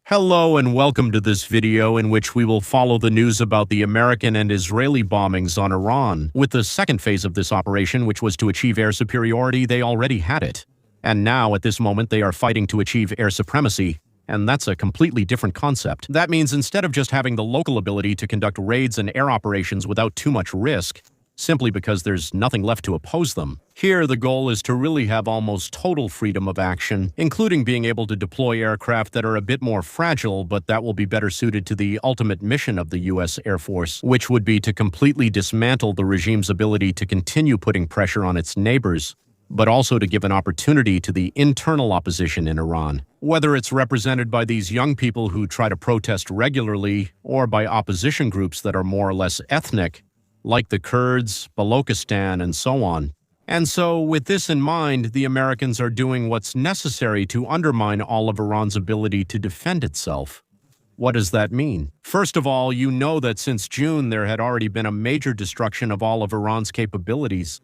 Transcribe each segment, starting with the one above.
Hello and welcome to this video in which we will follow the news about the American and Israeli bombings on Iran. With the second phase of this operation, which was to achieve air superiority, they already had it. And now, at this moment, they are fighting to achieve air supremacy, and that's a completely different concept. That means instead of just having the local ability to conduct raids and air operations without too much risk, simply because there's nothing left to oppose them. Here, the goal is to really have almost total freedom of action, including being able to deploy aircraft that are a bit more fragile, but that will be better suited to the ultimate mission of the U.S. Air Force, which would be to completely dismantle the regime's ability to continue putting pressure on its neighbors, but also to give an opportunity to the internal opposition in Iran. Whether it's represented by these young people who try to protest regularly, or by opposition groups that are more or less ethnic, like the Kurds, Balochistan, and so on. And so, with this in mind, the Americans are doing what's necessary to undermine all of Iran's ability to defend itself. What does that mean? First of all, you know that since June there had already been a major destruction of all of Iran's capabilities.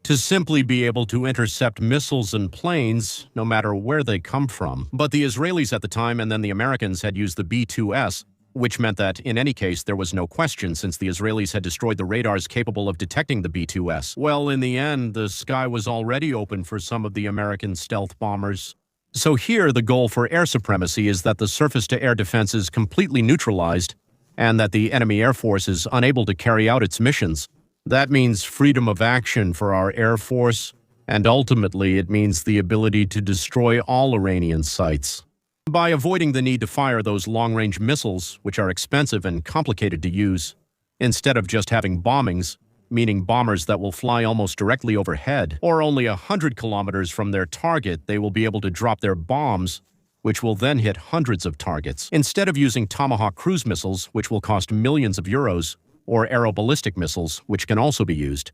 To simply be able to intercept missiles and planes, no matter where they come from. But the Israelis at the time and then the Americans had used the B-2S, which meant that, in any case, there was no question since the Israelis had destroyed the radars capable of detecting the B-2S. Well, in the end, the sky was already open for some of the American stealth bombers. So here, the goal for air supremacy is that the surface-to-air defense is completely neutralized and that the enemy air force is unable to carry out its missions. That means freedom of action for our air force, and ultimately it means the ability to destroy all Iranian sites. By avoiding the need to fire those long-range missiles, which are expensive and complicated to use, instead of just having bombings, meaning bombers that will fly almost directly overhead, or only 100 kilometers from their target, they will be able to drop their bombs, which will then hit hundreds of targets. Instead of using Tomahawk cruise missiles, which will cost millions of euros, or aeroballistic missiles, which can also be used.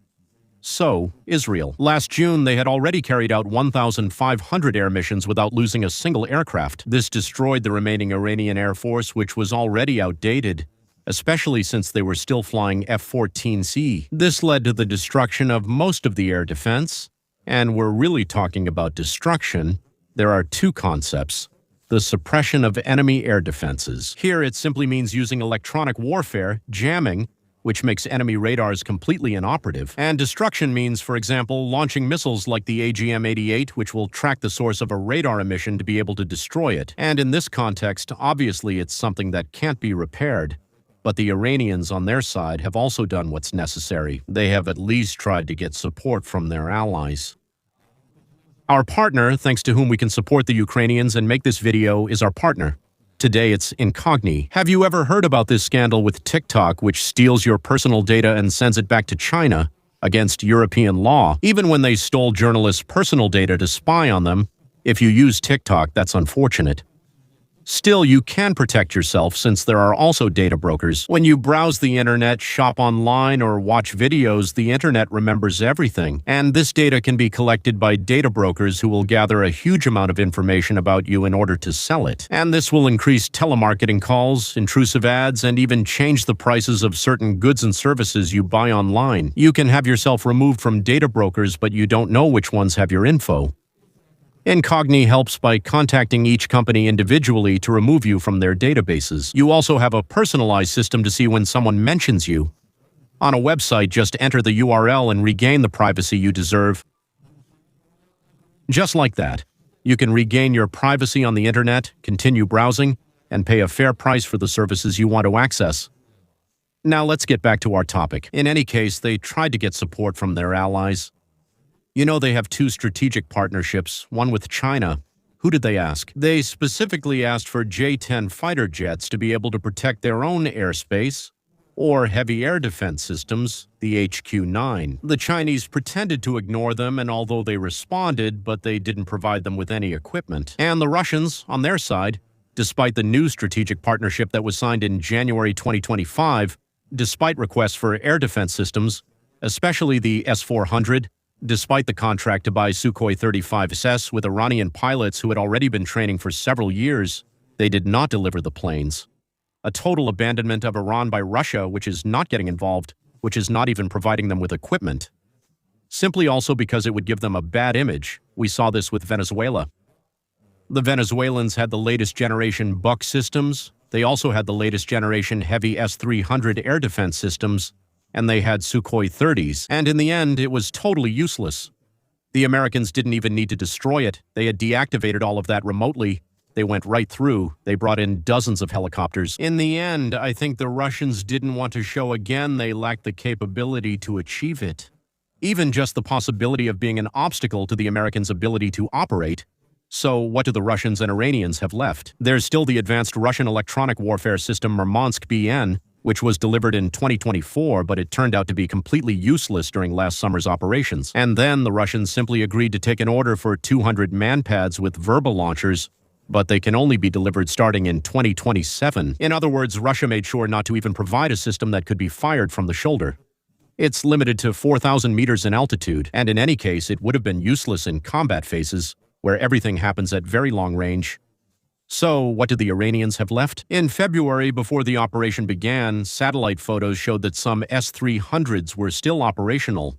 So, Israel. Last June, they had already carried out 1,500 air missions without losing a single aircraft. This destroyed the remaining Iranian Air Force, which was already outdated, especially since they were still flying F-14C. This led to the destruction of most of the air defense, and we're really talking about destruction. There are two concepts. The suppression of enemy air defenses. Here, it simply means using electronic warfare, jamming, which makes enemy radars completely inoperative. And destruction means, for example, launching missiles like the AGM-88, which will track the source of a radar emission to be able to destroy it. And in this context, obviously it's something that can't be repaired. But the Iranians, on their side, have also done what's necessary. They have at least tried to get support from their allies. Our partner, thanks to whom we can support the Ukrainians and make this video, is our partner. Today it's Incogni. Have you ever heard about this scandal with TikTok, which steals your personal data and sends it back to China against European law? Even when they stole journalists' personal data to spy on them, if you use TikTok, that's unfortunate. Still, you can protect yourself since there are also data brokers. When you browse the internet, shop online, or watch videos, the internet remembers everything. And this data can be collected by data brokers who will gather a huge amount of information about you in order to sell it. And this will increase telemarketing calls, intrusive ads, and even change the prices of certain goods and services you buy online. You can have yourself removed from data brokers, but you don't know which ones have your info. Incogni helps by contacting each company individually to remove you from their databases. You also have a personalized system to see when someone mentions you. On a website, just enter the URL and regain the privacy you deserve. Just like that, you can regain your privacy on the internet, continue browsing, and pay a fair price for the services you want to access. Now let's get back to our topic. In any case, they tried to get support from their allies. You know, they have two strategic partnerships, one with China. Who did they ask? They specifically asked for J-10 fighter jets to be able to protect their own airspace, or heavy air defense systems, the HQ-9. The Chinese pretended to ignore them, and although they responded, but they didn't provide them with any equipment. And the Russians, on their side, despite the new strategic partnership that was signed in January 2025, despite requests for air defense systems, especially the S-400, despite the contract to buy Sukhoi 35s with Iranian pilots who had already been training for several years, they did not deliver the planes. A total abandonment of Iran by Russia, which is not getting involved, which is not even providing them with equipment. Simply also because it would give them a bad image. We saw this with Venezuela. The Venezuelans had the latest generation Buck systems. They also had the latest generation heavy S-300 air defense systems, and they had Sukhoi 30s, and in the end, it was totally useless. The Americans didn't even need to destroy it. They had deactivated all of that remotely. They went right through. They brought in dozens of helicopters. In the end, I think the Russians didn't want to show again they lacked the capability to achieve it. Even just the possibility of being an obstacle to the Americans' ability to operate. So what do the Russians and Iranians have left? There's still the advanced Russian electronic warfare system Murmansk BN, which was delivered in 2024, but it turned out to be completely useless during last summer's operations. And then the Russians simply agreed to take an order for 200 manpads with Verba launchers, but they can only be delivered starting in 2027. In other words, Russia made sure not to even provide a system that could be fired from the shoulder. It's limited to 4,000 meters in altitude, and in any case, it would have been useless in combat phases, where everything happens at very long range. So, what did the Iranians have left? In February, before the operation began, satellite photos showed that some S-300s were still operational.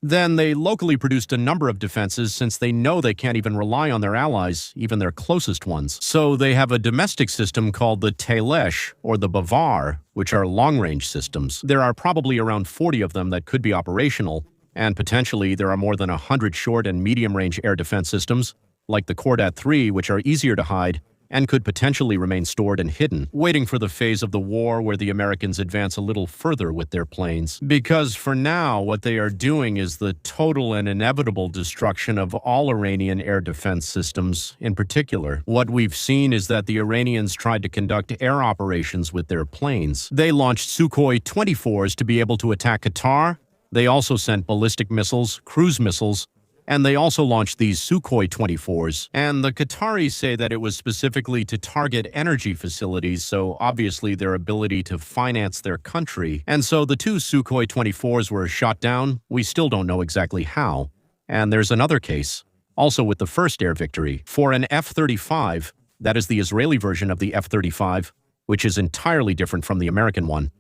Then they locally produced a number of defenses since they know they can't even rely on their allies, even their closest ones. So they have a domestic system called the Telesh, or the Bavar, which are long-range systems. There are probably around 40 of them that could be operational, and potentially there are more than 100 short and medium-range air defense systems, like the Kordat 3, which are easier to hide and could potentially remain stored and hidden, waiting for the phase of the war where the Americans advance a little further with their planes. Because for now, what they are doing is the total and inevitable destruction of all Iranian air defense systems. In particular, what we've seen is that the Iranians tried to conduct air operations with their planes. They launched Sukhoi 24s to be able to attack Qatar. They also sent ballistic missiles, cruise missiles, and they also launched these Sukhoi 24s. And the Qataris say that it was specifically to target energy facilities, so obviously their ability to finance their country. And so the two Sukhoi 24s were shot down. We still don't know exactly how. And there's another case, also with the first air victory, for an F-35, that is the Israeli version of the F-35, which is entirely different from the American one.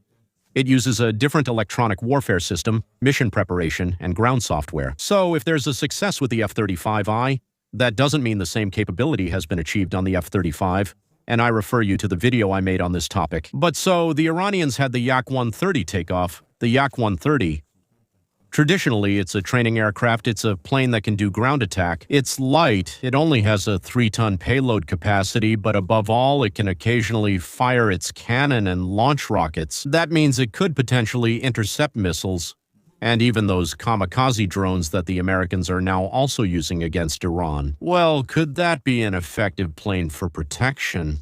It uses a different electronic warfare system, mission preparation, and ground software. So if there's a success with the F-35I, that doesn't mean the same capability has been achieved on the F-35, and I refer you to the video I made on this topic. But so, the Iranians had the Yak-130 takeoff, the Yak-130. Traditionally, it's a training aircraft. It's a plane that can do ground attack. It's light. It only has a 3-ton payload capacity, but above all, it can occasionally fire its cannon and launch rockets. That means it could potentially intercept missiles, and even those kamikaze drones that the Americans are now also using against Iran. Well, could that be an effective plane for protection?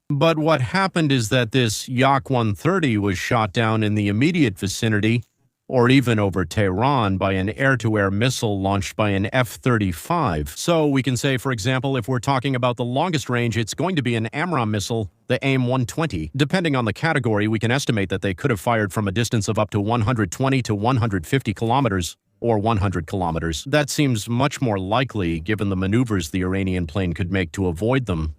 But what happened is that this Yak-130 was shot down in the immediate vicinity, or even over Tehran, by an air-to-air missile launched by an F-35. So we can say, for example, if we're talking about the longest range, it's going to be an AMRAAM missile, the AIM-120. Depending on the category, we can estimate that they could have fired from a distance of up to 120 to 150 kilometers, or 100 kilometers. That seems much more likely, given the maneuvers the Iranian plane could make to avoid them.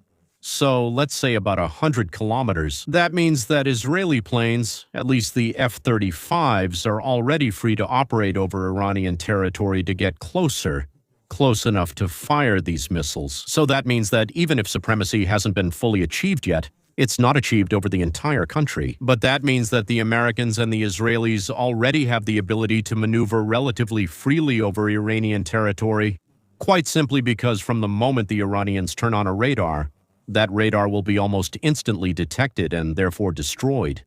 So let's say about 100 kilometers. That means that Israeli planes, at least the F-35s, are already free to operate over Iranian territory to get closer, close enough to fire these missiles. So that means that even if supremacy hasn't been fully achieved yet, it's not achieved over the entire country. But that means that the Americans and the Israelis already have the ability to maneuver relatively freely over Iranian territory, quite simply because from the moment the Iranians turn on a radar, that radar will be almost instantly detected and therefore destroyed.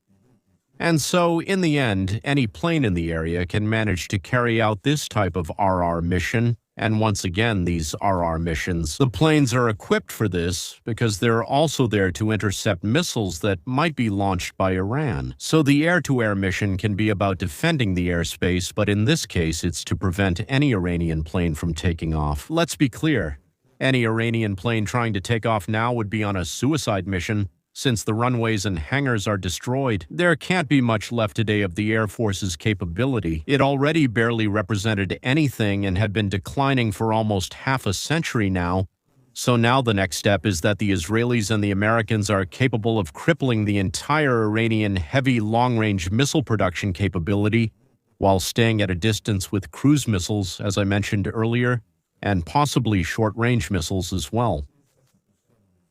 And so, in the end, any plane in the area can manage to carry out this type of RR mission. And once again, these RR missions, the planes are equipped for this because they're also there to intercept missiles that might be launched by Iran. So the air-to-air mission can be about defending the airspace, but in this case, it's to prevent any Iranian plane from taking off. Let's be clear. Any Iranian plane trying to take off now would be on a suicide mission, since the runways and hangars are destroyed. There can't be much left today of the Air Force's capability. It already barely represented anything and had been declining for almost half a century now. So now the next step is that the Israelis and the Americans are capable of crippling the entire Iranian heavy long-range missile production capability, while staying at a distance with cruise missiles, as I mentioned earlier, and possibly short-range missiles as well.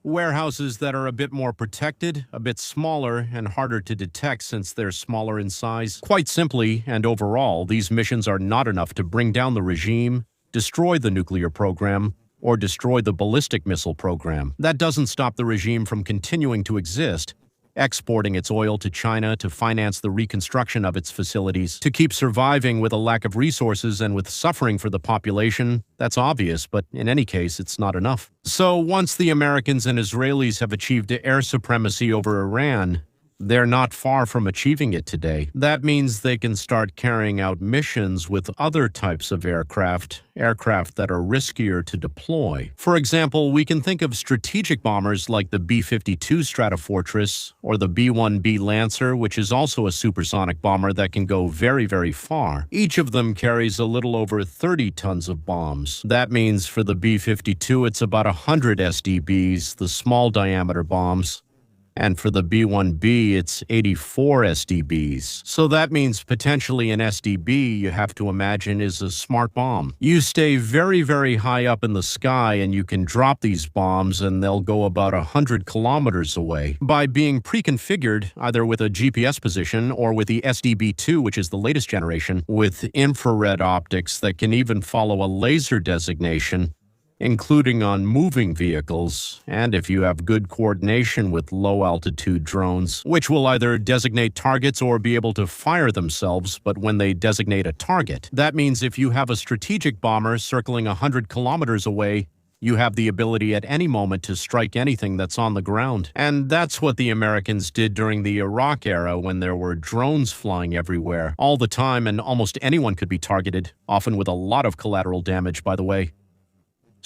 Warehouses that are a bit more protected, a bit smaller, and harder to detect since they're smaller in size. Quite simply, and overall, these missions are not enough to bring down the regime, destroy the nuclear program, or destroy the ballistic missile program. That doesn't stop the regime from continuing to exist, exporting its oil to China to finance the reconstruction of its facilities, to keep surviving with a lack of resources and with suffering for the population. That's obvious, but in any case, it's not enough. So once the Americans and Israelis have achieved air supremacy over Iran, they're not far from achieving it today. That means they can start carrying out missions with other types of aircraft that are riskier to deploy. For example, we can think of strategic bombers like the B-52 Stratofortress or the B-1B Lancer, which is also a supersonic bomber that can go very, very far. Each of them carries a little over 30 tons of bombs. That means for the B-52, it's about 100 SDBs, the small diameter bombs. And for the B-1B, it's 84 SDBs. So that means potentially an SDB, you have to imagine, is a smart bomb. You stay very, very high up in the sky and you can drop these bombs and they'll go about 100 kilometers away. By being pre-configured, either with a GPS position or with the SDB-2, which is the latest generation, with infrared optics that can even follow a laser designation, including on moving vehicles, and if you have good coordination with low-altitude drones, which will either designate targets or be able to fire themselves, but when they designate a target. That means if you have a strategic bomber circling 100 kilometers away, you have the ability at any moment to strike anything that's on the ground. And that's what the Americans did during the Iraq era when there were drones flying everywhere, all the time, and almost anyone could be targeted, often with a lot of collateral damage, by the way.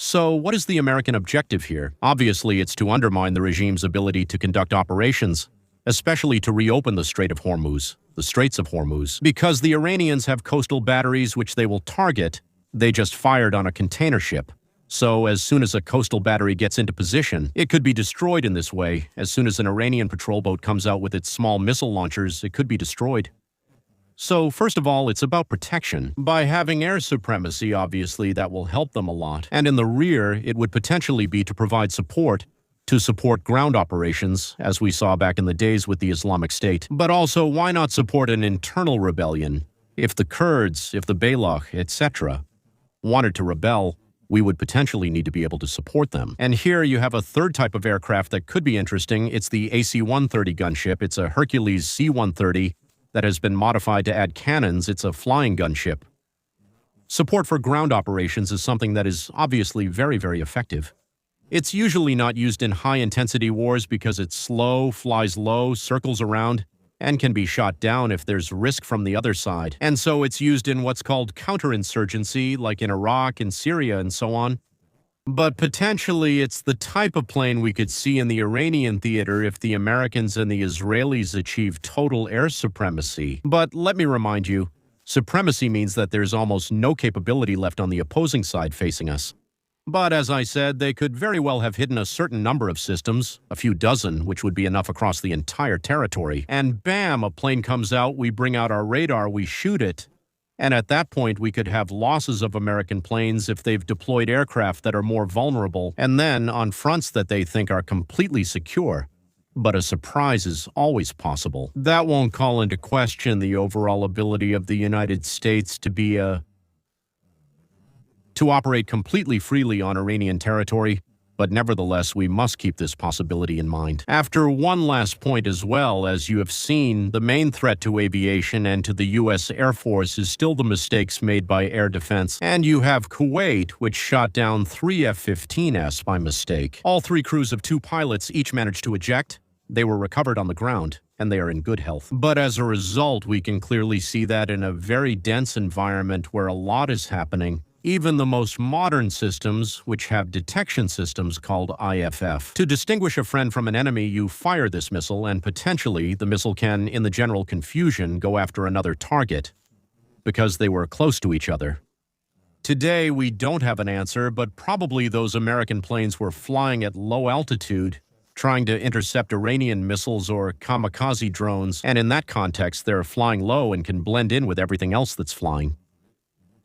So what is the American objective here? Obviously, it's to undermine the regime's ability to conduct operations, especially to reopen the Straits of Hormuz, because the Iranians have coastal batteries which they will target. They just fired on a container ship. So as soon as a coastal battery gets into position, it could be destroyed in this way. As soon as an Iranian patrol boat comes out with its small missile launchers, it could be destroyed. So, first of all, it's about protection. By having air supremacy, obviously, that will help them a lot. And in the rear, it would potentially be to provide support, to support ground operations, as we saw back in the days with the Islamic State. But also, why not support an internal rebellion? If the Kurds, if the Beyloch, etc., wanted to rebel, we would potentially need to be able to support them. And here you have a third type of aircraft that could be interesting. It's the AC-130 gunship. It's a Hercules C-130 that has been modified to add cannons. It's a flying gunship. Support for ground operations is something that is obviously very, very effective. It's usually not used in high-intensity wars because it's slow, flies low, circles around, and can be shot down if there's risk from the other side. And so it's used in what's called counterinsurgency, like in Iraq and Syria and so on. But potentially it's the type of plane we could see in the Iranian theater if the Americans and the Israelis achieve total air supremacy. But let me remind you, supremacy means that there's almost no capability left on the opposing side facing us. But as I said, they could very well have hidden a certain number of systems, a few dozen, which would be enough across the entire territory. And bam, a plane comes out, we bring out our radar, we shoot it. And at that point, we could have losses of American planes if they've deployed aircraft that are more vulnerable, and then on fronts that they think are completely secure. But a surprise is always possible. That won't call into question the overall ability of the United States to operate completely freely on Iranian territory, but nevertheless, we must keep this possibility in mind. After one last point as well, as you have seen, the main threat to aviation and to the U.S. Air Force is still the mistakes made by air defense. And you have Kuwait, which shot down 3 F-15s by mistake. All 3 crews of 2 pilots each managed to eject. They were recovered on the ground, and they are in good health. But as a result, we can clearly see that in a very dense environment where a lot is happening, even the most modern systems, which have detection systems called IFF. To distinguish a friend from an enemy, you fire this missile, and potentially the missile can, in the general confusion, go after another target, because they were close to each other. Today, we don't have an answer, but probably those American planes were flying at low altitude, trying to intercept Iranian missiles or kamikaze drones, and in that context, they're flying low and can blend in with everything else that's flying.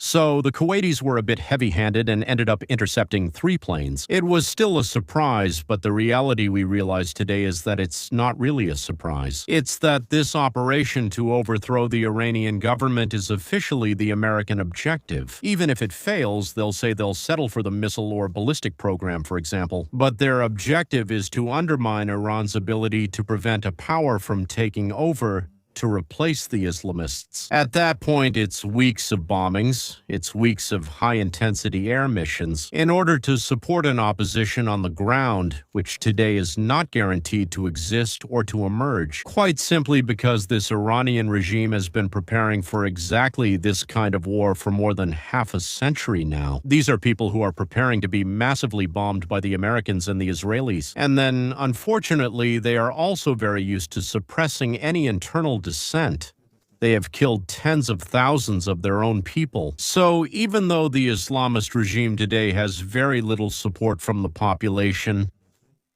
So the Kuwaitis were a bit heavy-handed and ended up intercepting 3 planes. It was still a surprise, but the reality we realize today is that it's not really a surprise. It's that this operation to overthrow the Iranian government is officially the American objective. Even if it fails, they'll say they'll settle for the missile or ballistic program, for example. But their objective is to undermine Iran's ability to prevent a power from taking over to replace the Islamists. At that point, it's weeks of bombings, it's weeks of high-intensity air missions, in order to support an opposition on the ground, which today is not guaranteed to exist or to emerge, quite simply because this Iranian regime has been preparing for exactly this kind of war for more than half a century now. These are people who are preparing to be massively bombed by the Americans and the Israelis, and then, unfortunately, they are also very used to suppressing any internal dissent. They have killed tens of thousands of their own people. So even though the Islamist regime today has very little support from the population,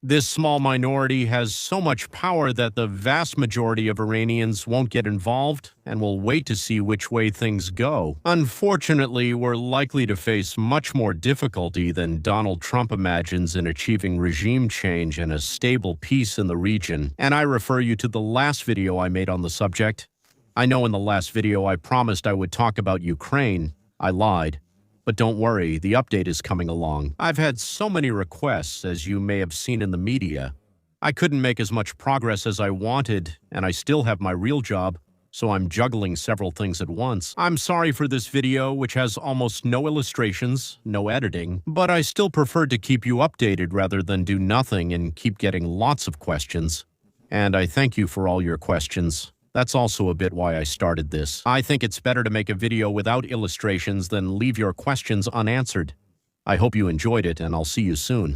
this small minority has so much power that the vast majority of Iranians won't get involved and will wait to see which way things go. Unfortunately, we're likely to face much more difficulty than Donald Trump imagines in achieving regime change and a stable peace in the region. And I refer you to the last video I made on the subject. I know in the last video I promised I would talk about Ukraine. I lied. But don't worry, the update is coming along. I've had so many requests, as you may have seen in the media. I couldn't make as much progress as I wanted, and I still have my real job, so I'm juggling several things at once. I'm sorry for this video, which has almost no illustrations, no editing, but I still prefer to keep you updated rather than do nothing and keep getting lots of questions. And I thank you for all your questions. That's also a bit why I started this. I think it's better to make a video without illustrations than leave your questions unanswered. I hope you enjoyed it, and I'll see you soon.